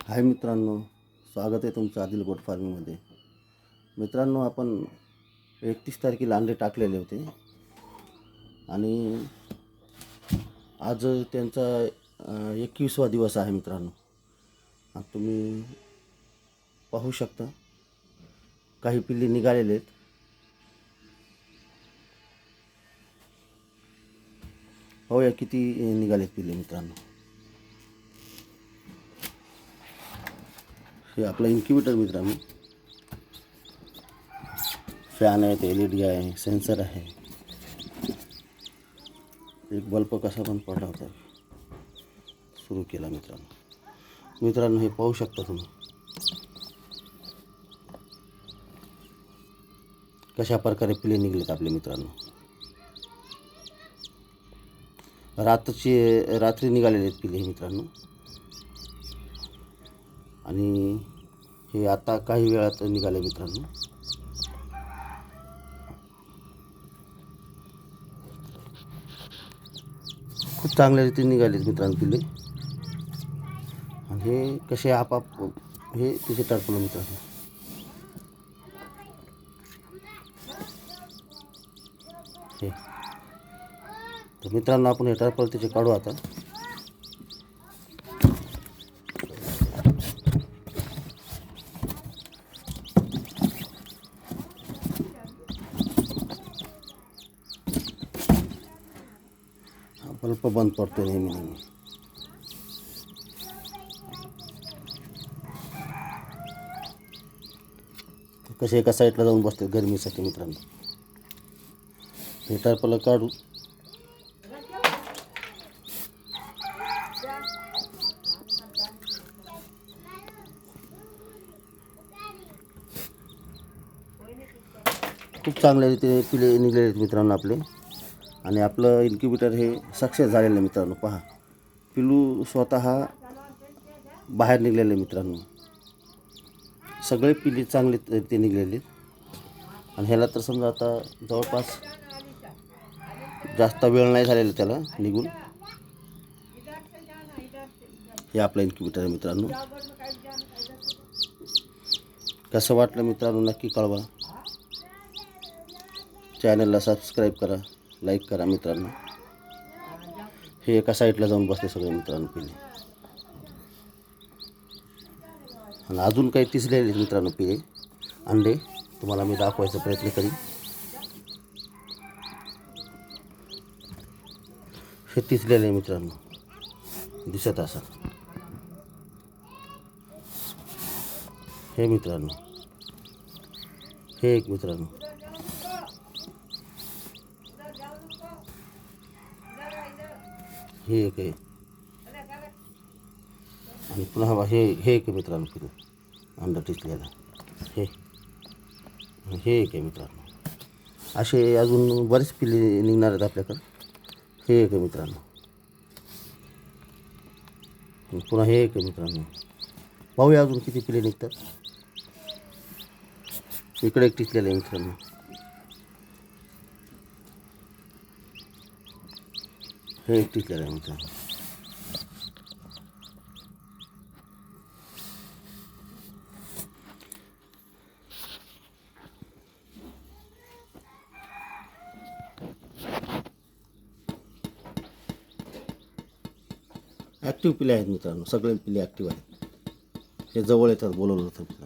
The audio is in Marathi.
हाय मित्रांनो, स्वागत आहे तुमचं आदिल गोट फार्मिंगमध्ये. मित्रांनो, आपण 31 तारखेला अंडे टाकलेले होते आणि आज त्यांचा 21वा दिवस आहे मित्रांनो. आता तुम्ही पाहू शकता काही पिल्ली निघालेले आहेत. पाहूया किती निघालेत पिल्ले मित्रांनो. हे आपला इन्क्युबेटर मित्रांनो. फॅन आहे, LED आहे, सेन्सर आहे, एक बल्ब कसा पण पडला होता सुरू केला मित्रांनो. हे पाहू शकता तुम्ही कशा प्रकारे पिल्ले निघलेत आपले मित्रांनो. रात्री निघालेले आहेत पिल्ले मित्रांनो आणि हे आता काही वेळात निघाले मित्रांनो. खूप चांगल्या रीतीने निघालेत मित्रांनो पिल्ले. आणि हे कसे आपाप हे तिचे टरपलं मित्रांनो. हे तर मित्रांनो, आपण हे टरपल तिचे काढू आता. बल्ब बंद पडतो नेहमी. कसे एका साईडला जाऊन बसतात गरमीसाठी मित्रांनो. हे टरपल काढू. खूप चांगल्या रीतीने पिले निघलेले आहेत मित्रांनो आपले. आणि आपलं इन्क्युबेटर हे सक्सेस झालेलं आहे मित्रांनो. पहा, पिलू स्वतः बाहेर निघलेले मित्रांनो. सगळे पिले चांगले ते निघलेले. आणि ह्याला तर समजा आता जवळपास जास्त वेळ नाही झालेला त्याला निघून. हे आपलं इन्क्युबेटर आहे मित्रांनो. कसं वाटलं मित्रांनो नक्की कळवा. चॅनलला सबस्क्राईब करा, लाईक करा मित्रांनो. हे एका साईडला जाऊन बसले सगळे मित्रांनो पिले. आणि अजून काही तिसलेले मित्रांनो पिले अंडे तुम्हाला मी दाखवायचा प्रयत्न करीन. हे तिसलेले मित्रांनो दिसत असं. हे मित्रांनो, हे एक मित्रांनो. हे एक आहे आणि पुन्हा हे एक मित्रांनो पिलू अंडा टिचलेला. हे एक आहे मित्रांनो. असे अजून बरेच पिले निघणार आहेत आपल्याकडं. हे एक आहे मित्रांनो. पुन्हा हे एक आहे मित्रांनो. पाहूया अजून किती पिले निघतात. इकडे एक टिचलेलं आहे मित्रांनो. हे एक टिचलेलं आहे मित्रांनो. ॲक्टिव्ह पिले आहेत मित्रांनो. सगळे पिले ॲक्टिव्ह आहेत. हे जवळ येतात बोलवलं होतं.